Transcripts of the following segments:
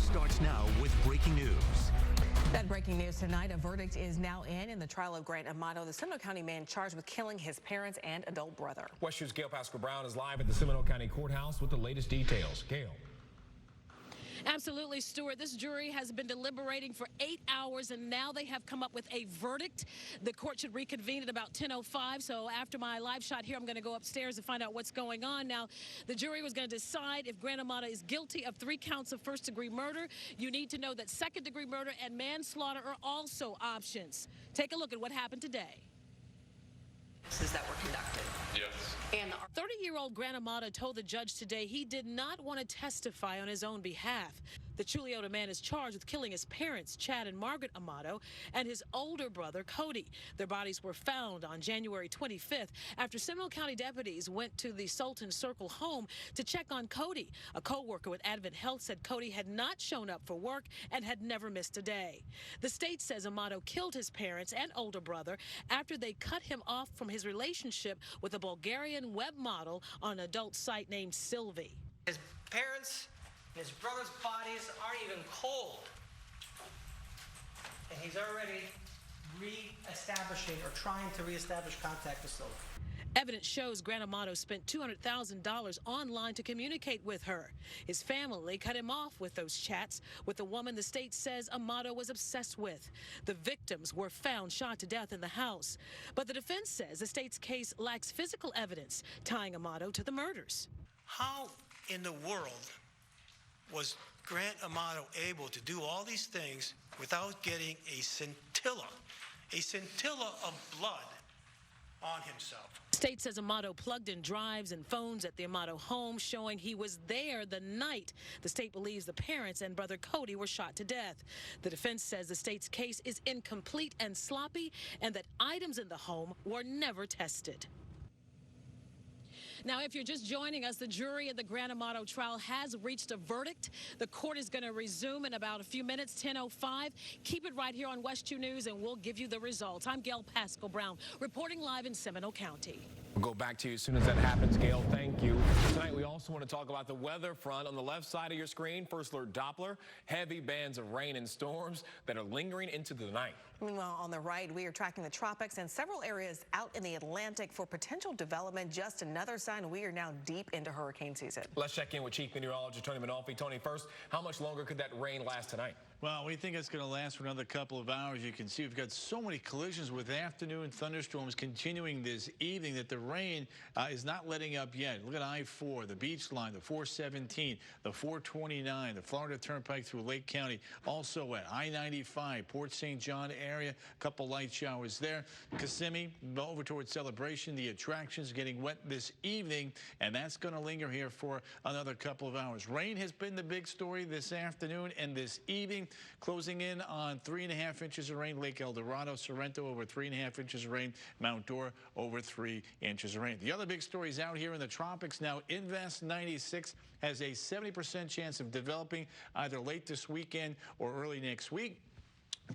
starts now with breaking news. That breaking news tonight, a verdict is now in the trial of Grant Amato, the Seminole County man charged with killing his parents and adult brother. West 2's Gail Pascal Brown is live at the Seminole County Courthouse with the latest details. Gail. Absolutely, Stuart. This jury has been deliberating for 8 hours, and now they have come up with a verdict. The court should reconvene at about 10:05. So after my live shot here, I'm going to go upstairs and find out what's going on. Now, the jury was going to decide if Grant Amato is guilty of 3 counts of first-degree murder. You need to know that second-degree murder and manslaughter are also options. Take a look at what happened today. That were conducted. Yes. And 30-year-old Grant Amato told the judge today he did not want to testify on his own behalf. The Chuleota man is charged with killing his parents, Chad and Margaret Amato, and his older brother, Cody. Their bodies were found on January 25th after Seminole County deputies went to the Sultan Circle home to check on Cody. A co-worker with Advent Health said Cody had not shown up for work and had never missed a day. The state says Amato killed his parents and older brother after they cut him off from his relationship with a Bulgarian web model on an adult site named Sylvie. His parents and his brother's bodies aren't even cold. And he's already re-establishing or trying to re-establish contact with Sylvie. Evidence shows Grant Amato spent $200,000 online to communicate with her. His family cut him off with those chats with the woman the state says Amato was obsessed with. The victims were found shot to death in the house. But the defense says the state's case lacks physical evidence tying Amato to the murders. How in the world was Grant Amato able to do all these things without getting a scintilla of blood on himself? State says Amato plugged in drives and phones at the Amato home, showing he was there the night the state believes the parents and brother Cody were shot to death. The defense says the state's case is incomplete and sloppy, and that items in the home were never tested. Now, if you're just joining us, the jury in the Grant Amato trial has reached a verdict. The court is going to resume in about a few minutes, 10:05. Keep it right here on West 2 News, and we'll give you the results. I'm Gail Pascal Brown, reporting live in Seminole County. We'll go back to you as soon as that happens, Gail. Thank you. Tonight, we also want to talk about the weather front. On the left side of your screen, First Alert Doppler, heavy bands of rain and storms that are lingering into the night. Meanwhile, on the right, we are tracking the tropics and several areas out in the Atlantic for potential development. Just another sign we are now deep into hurricane season. Let's check in with Chief Meteorologist Tony Manolfi. Tony, first, how much longer could that rain last tonight? Well, we think it's going to last for another couple of hours. You can see we've got so many collisions with afternoon thunderstorms continuing this evening that the rain is not letting up yet. Look at I-4, the Beach Line, the 417, the 429, the Florida Turnpike through Lake County. Also wet. I-95, Port St. John area, a couple light showers there. Kissimmee, over towards Celebration. The attractions getting wet this evening, and that's going to linger here for another couple of hours. Rain has been the big story this afternoon and this evening. Closing in on 3.5 inches of rain. Lake El Dorado, Sorrento over 3.5 inches of rain. Mount Dora over 3 inches of rain. The other big story is out here in the tropics now. Invest 96 has a 70% chance of developing either late this weekend or early next week.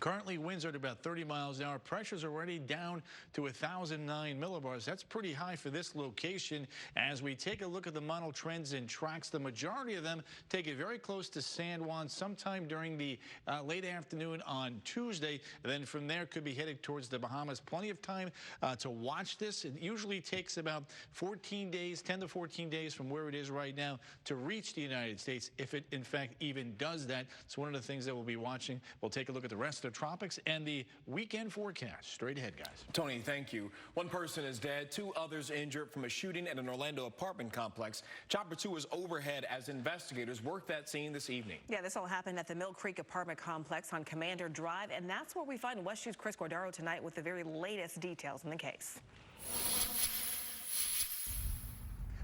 Currently, winds are at about 30 miles an hour. Pressure's already down to 1,009 millibars. That's pretty high for this location. As we take a look at the model trends and tracks, the majority of them take it very close to San Juan sometime during the late afternoon on Tuesday. And then from there, could be headed towards the Bahamas. Plenty of time to watch this. It usually takes about 14 days, 10 to 14 days from where it is right now to reach the United States, if it, in fact, even does that. It's one of the things that we'll be watching. We'll take a look at the rest of the tropics and the weekend forecast. Straight ahead, guys. Tony, thank you. One person is dead, 2 others injured from a shooting at an Orlando apartment complex. Chopper 2 is overhead as investigators work that scene this evening. Yeah, this all happened at the Mill Creek apartment complex on Commander Drive, and that's where we find West 2's Chris Cordaro tonight with the very latest details in the case.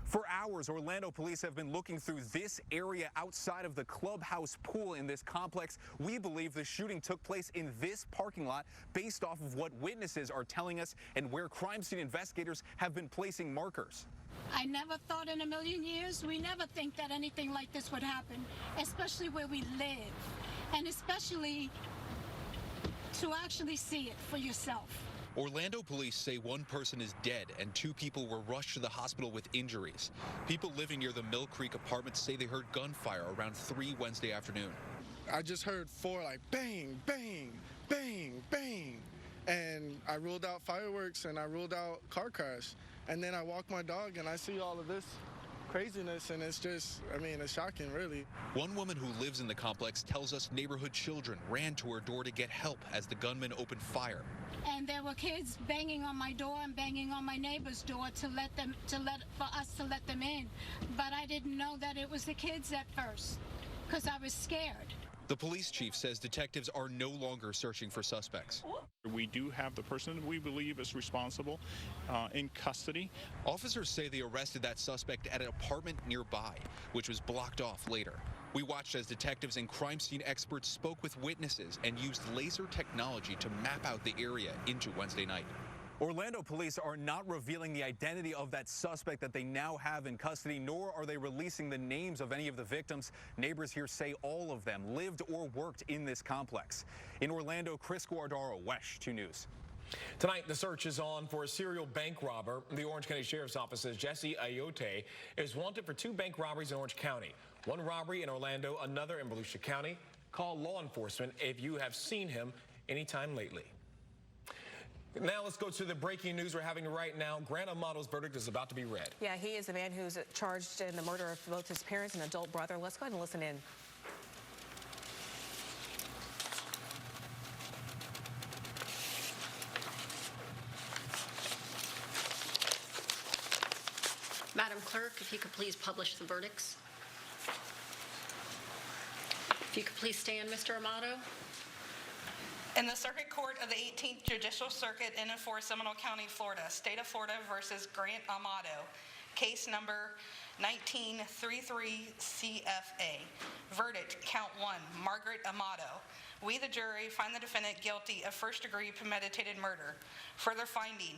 For hours, Orlando police have been looking through this area outside of the clubhouse pool in this complex. We believe the shooting took place in this parking lot based off of what witnesses are telling us and where crime scene investigators have been placing markers. I never thought in a million years, we never think that anything like this would happen, especially where we live, and especially to actually see it for yourself. Orlando police say 1 person is dead and 2 people were rushed to the hospital with injuries. People living near the Mill Creek apartments say they heard gunfire around 3 Wednesday afternoon. I just heard 4 like bang, bang, bang, bang. And I ruled out fireworks and I ruled out car crash. And then I walk my dog and I see all of this craziness, and it's just, I mean, it's shocking, really. One woman who lives in the complex tells us neighborhood children ran to her door to get help as the gunman opened fire. And there were kids banging on my door and banging on my neighbor's door for us to let them in. But I didn't know that it was the kids at first, because I was scared. The police chief says detectives are no longer searching for suspects. We do have the person we believe is responsible in custody. Officers say they arrested that suspect at an apartment nearby, which was blocked off later. We watched as detectives and crime scene experts spoke with witnesses and used laser technology to map out the area into Wednesday night. Orlando police are not revealing the identity of that suspect that they now have in custody, nor are they releasing the names of any of the victims. Neighbors here say all of them lived or worked in this complex. In Orlando, Chris Guardaro, WESH 2 News. Tonight, the search is on for a serial bank robber. The Orange County Sheriff's Office says Jesse Ayotte is wanted for 2 bank robberies in Orange County. One robbery in Orlando, another in Volusia County. Call law enforcement if you have seen him anytime lately. Now let's go to the breaking news we're having right now. Grant Amado's verdict is about to be read. Yeah, he is the man who's charged in the murder of both his parents and adult brother. Let's go ahead and listen in. Madam Clerk, if you could please publish the verdicts. If you could please stand, Mr. Amato. In the Circuit Court of the 18th Judicial Circuit in and for Seminole County, Florida, State of Florida versus Grant Amato, case number 1933 CFA. Verdict, count 1, Margaret Amato. We, the jury, find the defendant guilty of first-degree premeditated murder. Further finding,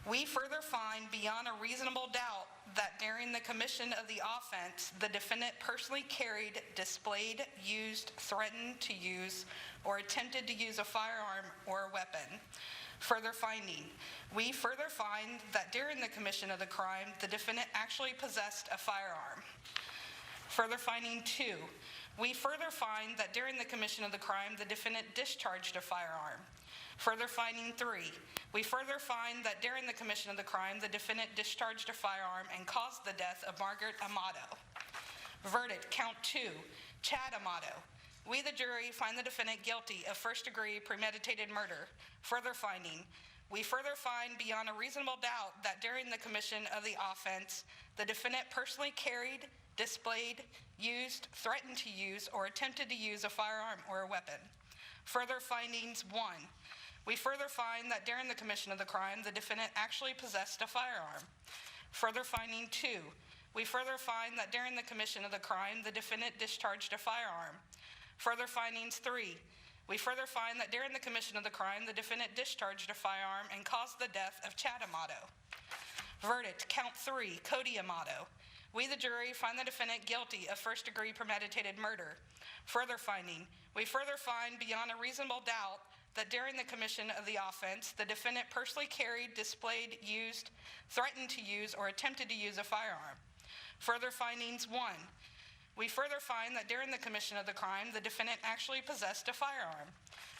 we further find beyond a reasonable doubt that during the commission of the offense, the defendant personally carried, displayed, used, threatened to use, or attempted to use a firearm or a weapon. Further finding, we further find that during the commission of the crime, the defendant actually possessed a firearm. Further finding 2, we further find that during the commission of the crime, the defendant discharged a firearm. Further finding 3, we further find that during the commission of the crime, the defendant discharged a firearm and caused the death of Margaret Amato. Verdict, count 2, Chad Amato. We, the jury, find the defendant guilty of first-degree premeditated murder. Further finding, we further find beyond a reasonable doubt that during the commission of the offense, the defendant personally carried, displayed, used, threatened to use, or attempted to use a firearm or a weapon. Further findings 1, we further find that during the commission of the crime, the defendant actually possessed a firearm. Further finding 2, we further find that during the commission of the crime, the defendant discharged a firearm. Further findings 3, we further find that during the commission of the crime, the defendant discharged a firearm and caused the death of Chad Amato. Verdict, count 3, Cody Amato. We, the jury, find the defendant guilty of first-degree premeditated murder. Further finding, we further find beyond a reasonable doubt that during the commission of the offense, the defendant personally carried, displayed, used, threatened to use, or attempted to use a firearm. Further findings 1, we further find that during the commission of the crime, the defendant actually possessed a firearm.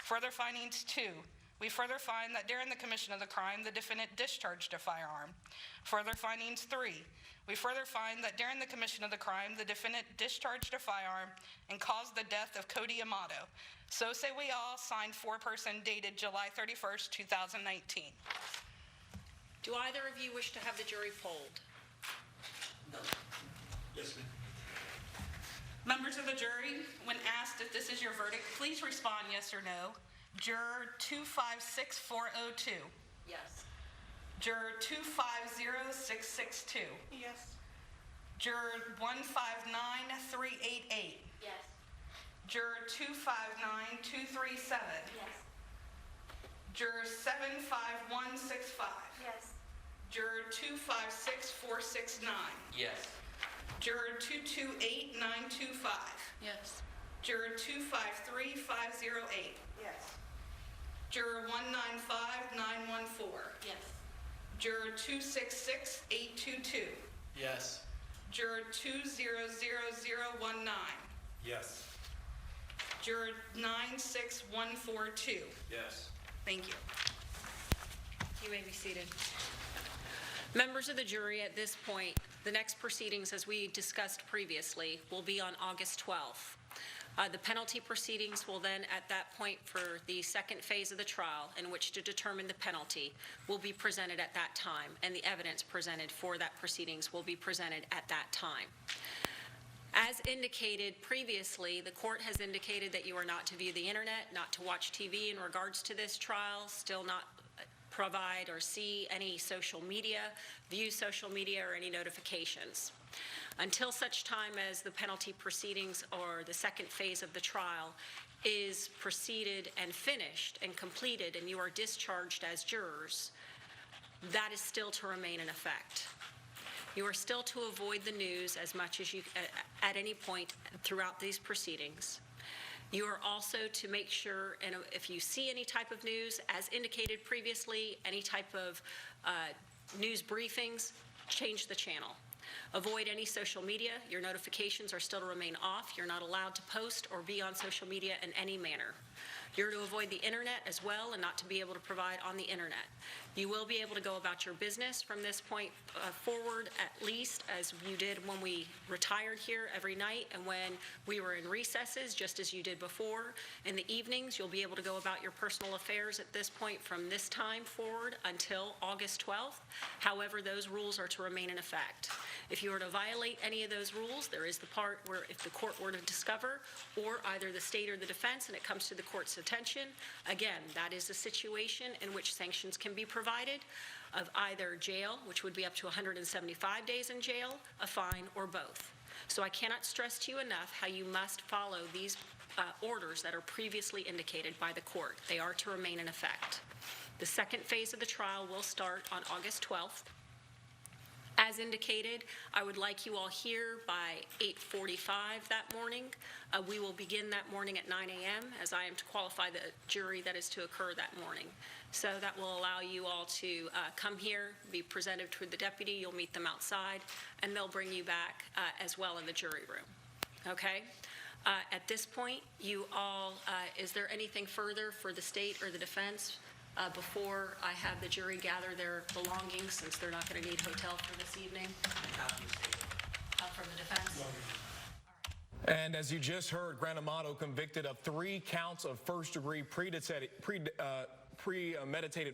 Further findings 2, we further find that during the commission of the crime, the defendant discharged a firearm. Further findings 3, we further find that during the commission of the crime, the defendant discharged a firearm and caused the death of Cody Amato. So say we all, signed 4-person dated July 31st, 2019. Do either of you wish to have the jury polled? No. Yes, ma'am. Members of the jury, when asked if this is your verdict, please respond yes or no. Juror 256402. Yes. Juror 250662. Yes. Juror 159388. Yes. Juror 259237. Yes. Juror 75165. Yes. Juror 256469. Yes. Juror 228925. Yes. Juror 253508. Yes. Juror 195914. Yes. Juror 266822. Yes. Juror 200019. Yes. Juror 96142. Yes. Thank you. You may be seated. Members of the jury, at this point, the next proceedings, as we discussed previously, will be on August 12th. The penalty proceedings will then, at that point, for the second phase of the trial, in which to determine the penalty, will be presented at that time, and the evidence presented for that proceedings will be presented at that time. As indicated previously, the court has indicated that you are not to view the internet, not to watch TV in regards to this trial, still not provide or see any social media, view social media or any notifications. Until such time as the penalty proceedings or the second phase of the trial is proceeded and finished and completed and you are discharged as jurors, that is still to remain in effect. You are still to avoid the news as much as you at any point throughout these proceedings. You are also to make sure, and if you see any type of news, as indicated previously, any type of news briefings, change the channel. Avoid any social media. Your notifications are still to remain off. You're not allowed to post or be on social media in any manner. You're to avoid the internet as well and not to be able to provide on the internet. You will be able to go about your business from this point forward, at least as you did when we retired here every night and when we were in recesses, just as you did before. In the evenings, you'll be able to go about your personal affairs at this point from this time forward until August 12th. However, those rules are to remain in effect. If you were to violate any of those rules, there is the part where if the court were to discover, or either the state or the defense, and it comes to the court's attention, again, that is a situation in which sanctions can be provided of either jail, which would be up to 175 days in jail, a fine, or both. So I cannot stress to you enough how you must follow these orders that are previously indicated by the court. They are to remain in effect. The second phase of the trial will start on August 12th. As indicated, I would like you all here by 8:45 that morning. We will begin that morning at 9 a.m. as I am to qualify the jury that is to occur that morning. So that will allow you all to come here, be presented to the deputy. You'll meet them outside, and they'll bring you back as well in the jury room. Okay? At this point, you all, is there anything further for the state or the defense before I have the jury gather their belongings, since they're not going to need hotel for this evening? From the defense? And as you just heard, Grant Amato convicted of 3 counts of first-degree premeditated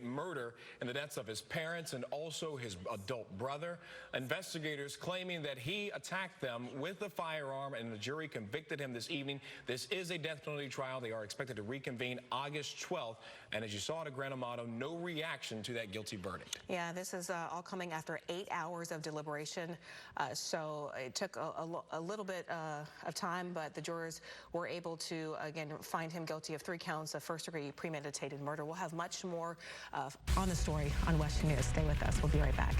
murder in the deaths of his parents and also his adult brother. Investigators claiming that he attacked them with a firearm, and the jury convicted him this evening. This is a death penalty trial. They are expected to reconvene August 12th. And as you saw to Grant Amato, no reaction to that guilty verdict. Yeah, this is all coming after 8 hours of deliberation. So it took a little bit of time, but the jurors were able to, again, find him guilty of 3 counts of first-degree premeditated murder. We'll have much more on the story on Western News. Stay with us. We'll be right back.